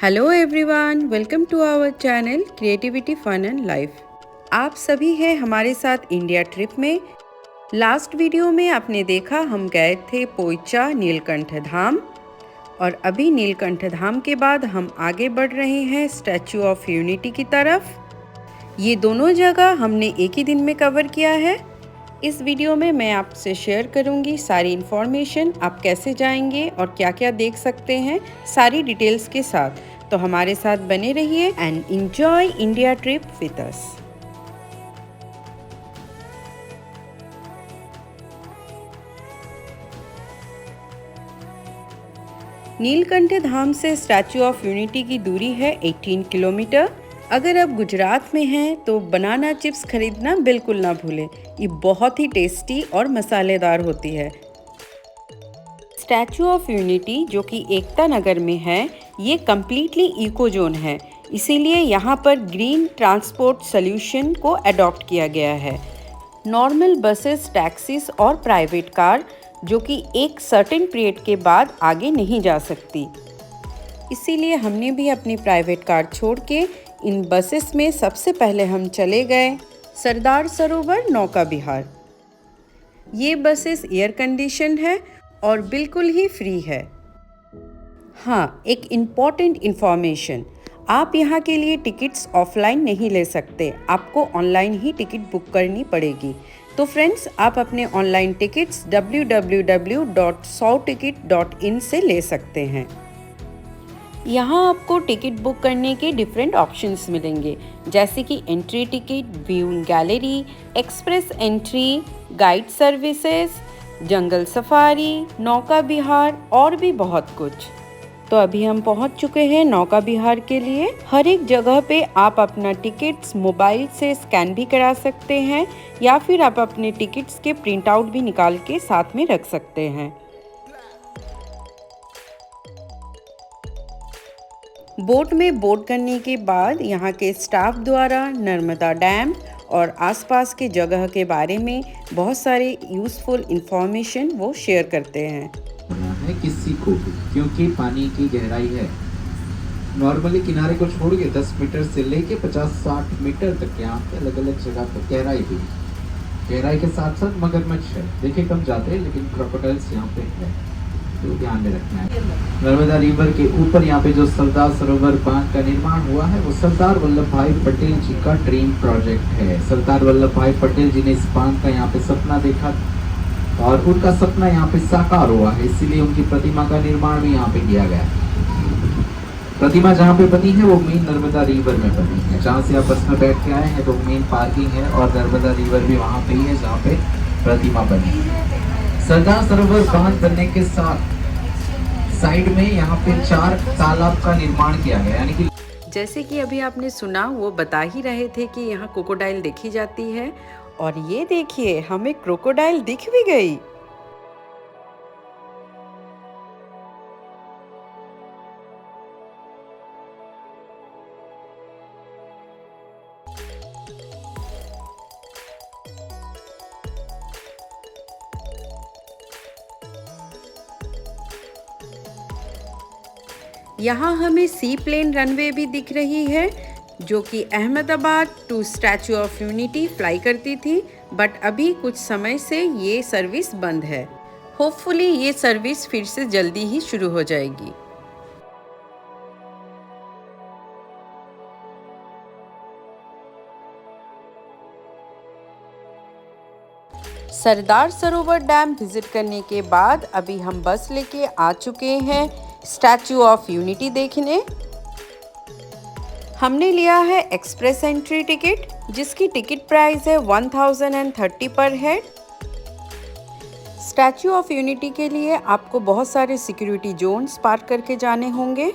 Hello everyone, welcome to our channel creativity fun and life. आप सभी हैं हमारे साथ इंडिया ट्रिप में। लास्ट वीडियो में आपने देखा हम गए थे पोइचा नीलकंठ धाम, और अभी नीलकंठ धाम के बाद हम आगे बढ़ रहे हैं स्टैचू ऑफ यूनिटी की तरफ। ये दोनों जगह हमने एक ही दिन में कवर किया है। इस वीडियो में मैं आपसे शेयर करूंगी सारी इन्फॉर्मेशन, आप कैसे जाएंगे और क्या क्या देख सकते हैं, सारी डिटेल्स के साथ। तो हमारे साथ बने रहिए and enjoy India trip with us. Neelkanth Dham से स्टैचू ऑफ यूनिटी की दूरी है 18 किलोमीटर। अगर आप गुजरात में हैं तो बनाना चिप्स खरीदना बिल्कुल ना भूलें, ये बहुत ही टेस्टी और मसालेदार होती है। स्टैचू ऑफ यूनिटी जो कि एकता नगर में है, ये कम्प्लीटली इको जोन है, इसीलिए यहाँ पर ग्रीन ट्रांसपोर्ट सॉल्यूशन को अडॉप्ट किया गया है। नॉर्मल बसेस, टैक्सीज और प्राइवेट कार जो कि एक सर्टेन पीरियड के बाद आगे नहीं जा सकती, इसीलिए हमने भी अपनी प्राइवेट कार छोड़ के इन बसेस में सबसे पहले हम चले गए सरदार सरोवर नौका विहार। ये बसेस एयर कंडीशन है और बिल्कुल ही फ्री है। हाँ, एक इम्पॉर्टेंट इन्फॉर्मेशन, आप यहाँ के लिए टिकट्स ऑफलाइन नहीं ले सकते, आपको ऑनलाइन ही टिकट बुक करनी पड़ेगी। तो फ्रेंड्स, आप अपने ऑनलाइन टिकट्स www.sawticket.in से ले सकते हैं। यहाँ आपको टिकट बुक करने के डिफरेंट ऑप्शंस मिलेंगे, जैसे कि entry ticket, view gallery, express entry, guide services, jungle safari, नौका विहार और भी बहुत कुछ। तो अभी हम पहुँच चुके हैं नौका विहार के लिए। हर एक जगह पे आप अपना टिकट्स मोबाइल से स्कैन भी करा सकते हैं, या फिर आप अपने टिकट्स के प्रिंट आउट भी निकाल के साथ में रख सकते हैं। बोट में बोट करने के बाद यहाँ के स्टाफ द्वारा नर्मदा डैम और आसपास के जगह के बारे में बहुत सारे यूज़फुल इंफॉर्मेशन वो शेयर करते हैं। है किसी को भी, क्योंकि पानी की गहराई है। नॉर्मली किनारे को छोड़ के 10 मीटर से लेके 50-60 मीटर तक यहाँ पे अलग अलग जगह पर गहराई भी, गहराई के साथ साथ मगरमच्छ है। देखिए कम जाते हैं, लेकिन क्रोकोडाइल्स यहाँ पे है, तो ध्यान में रखना है। नर्मदा रिवर के ऊपर यहाँ पे जो सरदार सरोवर बांध का निर्माण हुआ है, वो सरदार वल्लभ भाई पटेल जी का ड्रीम प्रोजेक्ट है। सरदार वल्लभ भाई पटेल जी ने इस बांध का यहाँ पे सपना देखा और उनका सपना यहाँ पे साकार हुआ है, इसीलिए उनकी प्रतिमा का निर्माण भी यहाँ पे किया गया है। प्रतिमा जहाँ पे बनी है वो मेन नर्मदा रिवर में बनी है। जहाँ से आप बस में बैठ के आए हैं तो मेन पार्किंग है, और नर्मदा रिवर भी वहाँ पे ही है जहाँ पे प्रतिमा बनी है। सरदार सरोवर बांध बनने के साथ साइड में यहाँ पे 4 तालाब का निर्माण किया गया, यानी कि जैसे कि अभी आपने सुना, वो बता ही रहे थे कि यहाँ क्रोकोडाइल देखी जाती है, और ये देखिए हमें क्रोकोडाइल दिख भी गई। यहाँ हमें सी प्लेन रनवे भी दिख रही है, जो कि Ahmedabad to Statue of Unity fly करती थी, बट अभी कुछ समय से ये सर्विस बंद है। होपफुली ये सर्विस फिर से जल्दी ही शुरू हो जाएगी। सरदार सरोवर डैम विजिट करने के बाद अभी हम बस लेके आ चुके हैं स्टैचू ऑफ यूनिटी देखने। हमने लिया है एक्सप्रेस एंट्री टिकट, जिसकी टिकट प्राइस है 1030 पर हेड। स्टैचू ऑफ यूनिटी के लिए आपको बहुत सारे सिक्योरिटी जोन्स पार करके जाने होंगे।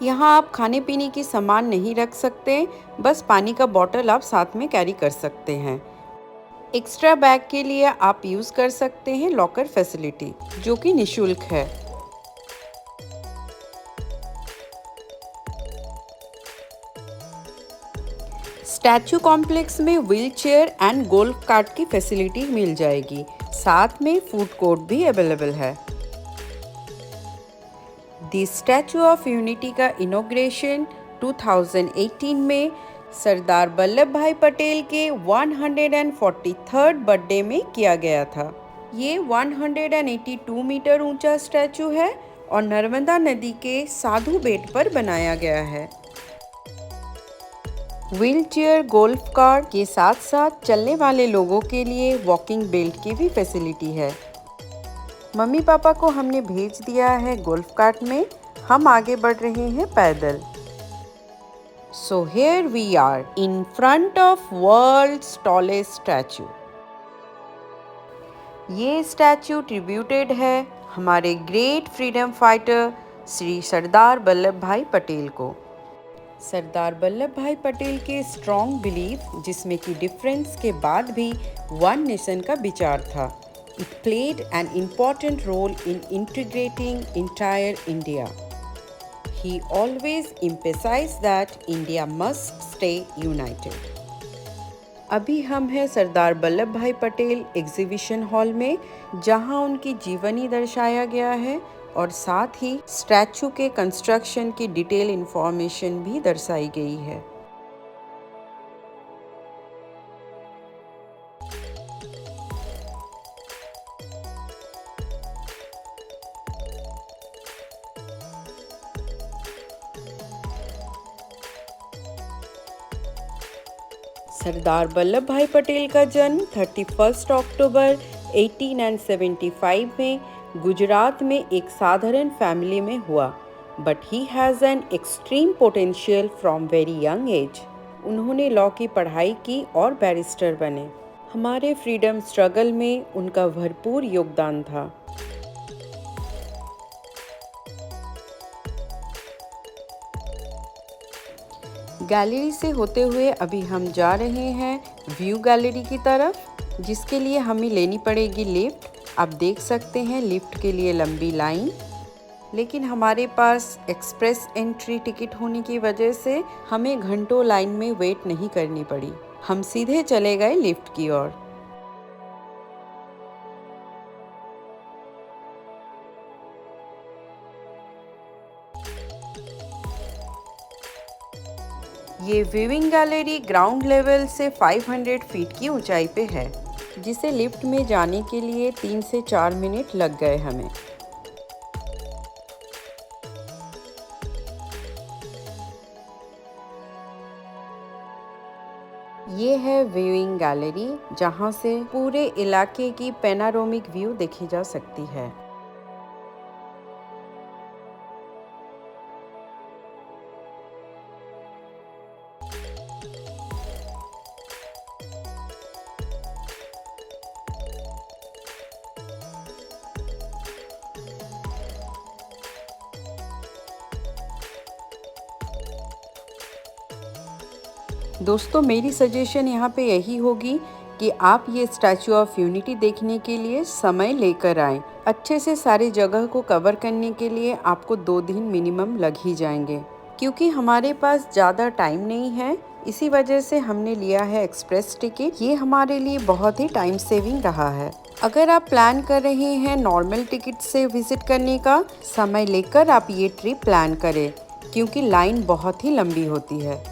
यहाँ आप खाने पीने की सामान नहीं रख सकते, बस पानी का बॉटल आप साथ में कैरी कर सकते हैं। एक्स्ट्रा बैग के लिए आप यूज़ कर सकते हैं लॉकर फैसिलिटी, जो कि निःशुल्क है। स्टैचू कॉम्प्लेक्स में wheel chair and golf cart की फैसिलिटी मिल जाएगी, साथ में फूड कोर्ट भी अवेलेबल है। द स्टैचू ऑफ यूनिटी का इनॉग्रेशन 2018 में सरदार वल्लभ भाई पटेल के 143rd बर्थडे में किया गया था। ये 182 मीटर ऊंचा स्टैचू है और नर्मदा नदी के साधु बेट पर बनाया गया है। व्हीलचेयर, गोल्फ कार्ट के साथ साथ चलने वाले लोगों के लिए वॉकिंग बेल्ट की भी फैसिलिटी है। मम्मी पापा को हमने भेज दिया है गोल्फ कार्ट में, हम आगे बढ़ रहे हैं पैदल। So here we are in front of world's tallest statue. ये स्टैचू ट्रिब्यूटेड है हमारे great freedom fighter Shri Sardar Vallabh भाई पटेल को। सरदार वल्लभ भाई पटेल के स्ट्रॉन्ग बिलीफ, जिसमें कि डिफरेंस के बाद भी वन नेशन का विचार था। It played an important role in integrating entire India. He always emphasized that India must stay united. अभी हम हैं सरदार वल्लभ भाई पटेल एग्जीबिशन हॉल में, जहां उनकी जीवनी दर्शाया गया है और साथ ही स्टैचू के कंस्ट्रक्शन की डिटेल इंफॉर्मेशन भी दर्शाई गई है। सरदार वल्लभ भाई पटेल का जन्म 31 अक्टूबर 1875 में गुजरात में एक साधारण फैमिली में हुआ, but he has an extreme potential from very young age. उन्होंने लॉ की पढ़ाई की और बैरिस्टर बने। हमारे फ्रीडम स्ट्रगल में उनका भरपूर योगदान था। गैलरी से होते हुए अभी हम जा रहे हैं व्यू गैलरी की तरफ, जिसके लिए हमें लेनी पड़ेगी लिफ्ट। आप देख सकते हैं लिफ्ट के लिए लंबी लाइन, लेकिन हमारे पास एक्सप्रेस एंट्री टिकट होने की वजह से हमें घंटों लाइन में वेट नहीं करनी पड़ी। हम सीधे चले गए लिफ्ट की ओर। ये व्यूइंग गैलरी ग्राउंड लेवल से 500 फीट की ऊंचाई पे है, जिसे लिफ्ट में जाने के लिए 3 से 4 मिनट लग गए हमें। ये है व्यूइंग गैलरी, जहां से पूरे इलाके की पैनारोमिक व्यू देखी जा सकती है। दोस्तों, मेरी सजेशन यहाँ पे यही होगी कि आप ये स्टैचू ऑफ यूनिटी देखने के लिए समय लेकर आएं। अच्छे से सारी जगह को कवर करने के लिए आपको 2 दिन मिनिमम लग ही जाएंगे। क्योंकि हमारे पास ज़्यादा टाइम नहीं है, इसी वजह से हमने लिया है एक्सप्रेस टिकट। ये हमारे लिए बहुत ही टाइम सेविंग रहा है। अगर आप प्लान कर रहे हैं नॉर्मल टिकट से विजिट करने का, समय लेकर आप ये ट्रिप प्लान करें, क्योंकि लाइन बहुत ही लंबी होती है।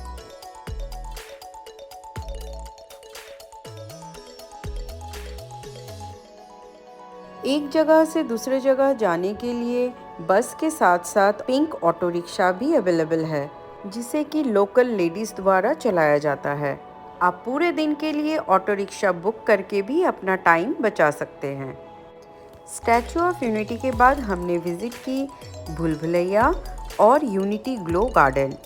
एक जगह से दूसरे जगह जाने के लिए बस के साथ साथ पिंक ऑटो रिक्शा भी अवेलेबल है, जिसे कि लोकल लेडीज़ द्वारा चलाया जाता है। आप पूरे दिन के लिए ऑटो रिक्शा बुक करके भी अपना टाइम बचा सकते हैं। स्टैचू ऑफ यूनिटी के बाद हमने विज़िट की भूल भुलैया और यूनिटी ग्लो गार्डन।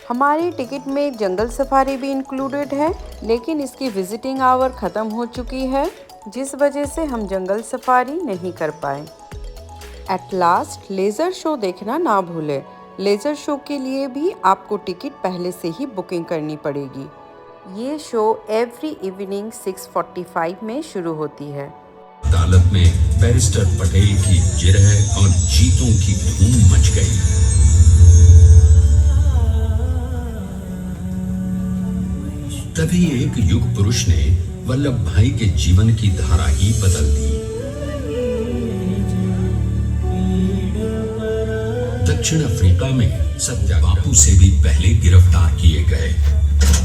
हमारे टिकट में जंगल सफारी भी इंक्लूडेड है, लेकिन इसकी विजिटिंग आवर ख़त्म हो चुकी है, जिस वजह से हम जंगल सफारी नहीं कर पाए। एट लास्ट लेज़र शो देखना ना भूलें। लेज़र शो के लिए भी आपको टिकट पहले से ही बुकिंग करनी पड़ेगी। ये शो एवरी इवनिंग 6:45 में शुरू होती है। अदालत में बैरिस्टर पटेल की जिरह और जीतों की धूम मच गई। तभी एक युग पुरुष ने वल्लभ भाई के जीवन की धारा ही बदल दी। द दक्षिण अफ्रीका में सत्याग्रह बापू से भी पहले गिरफ्तार किए गए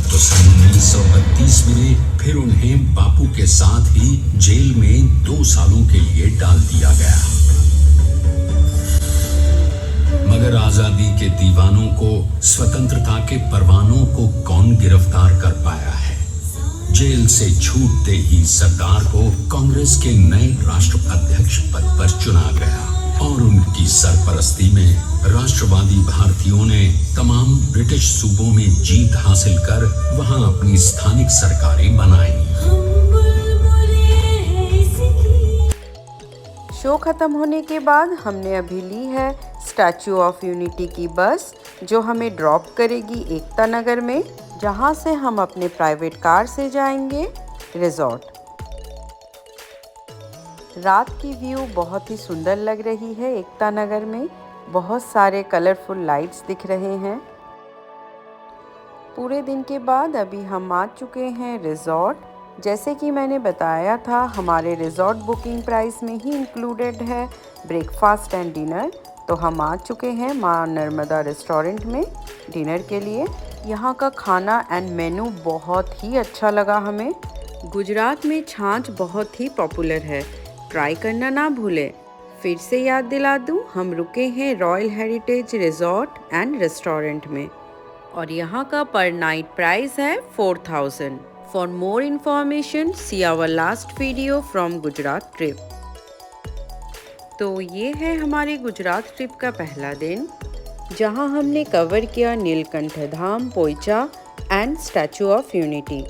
तो सन 1932 में फिर उन्हें बापू के साथ ही जेल में 2 सालों के लिए डाल दिया गया। मगर आजादी के दीवानों को, स्वतंत्रता के परवानों को कौन गिरफ्तार कर पाया है? जेल से छूटते ही सरदार को कांग्रेस के नए राष्ट्राध्यक्ष पद पर चुना गया और उनकी सरपरस्ती में राष्ट्रवादी भारतीयों ने तमाम ब्रिटिश सूबों में जीत हासिल कर वहां अपनी स्थानिक सरकारें बनाई। शो ख़त्म होने के बाद हमने अभी ली है स्टैचू ऑफ यूनिटी की बस, जो हमें ड्रॉप करेगी एकता नगर में, जहां से हम अपने प्राइवेट कार से जाएंगे रिजॉर्ट। रात की व्यू बहुत ही सुंदर लग रही है एकता नगर में, बहुत सारे कलरफुल लाइट्स दिख रहे हैं। पूरे दिन के बाद अभी हम आ चुके हैं रिजॉर्ट। जैसे कि मैंने बताया था, हमारे रिजॉर्ट बुकिंग प्राइस में ही इंक्लूडेड है ब्रेकफास्ट एंड डिनर। तो हम आ चुके हैं माँ नर्मदा रेस्टोरेंट में डिनर के लिए। यहाँ का खाना एंड मेनू बहुत ही अच्छा लगा हमें। गुजरात में छाछ बहुत ही पॉपुलर है, ट्राई करना ना भूलें। फिर से याद दिला दूँ, हम रुके हैं royal heritage resort and restaurant में और यहाँ का पर नाइट प्राइस है 4000। For more information see our last video from Gujarat trip. तो ये है हमारे गुजरात ट्रिप का पहला दिन, जहाँ हमने कवर किया नीलकंठ धाम, Poicha and statue of unity.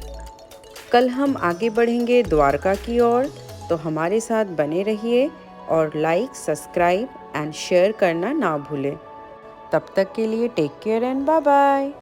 कल हम आगे बढ़ेंगे द्वारका की ओर, तो हमारे साथ बने रहिए और लाइक, सब्सक्राइब एंड शेयर करना ना भूलें। तब तक के लिए take care and bye bye.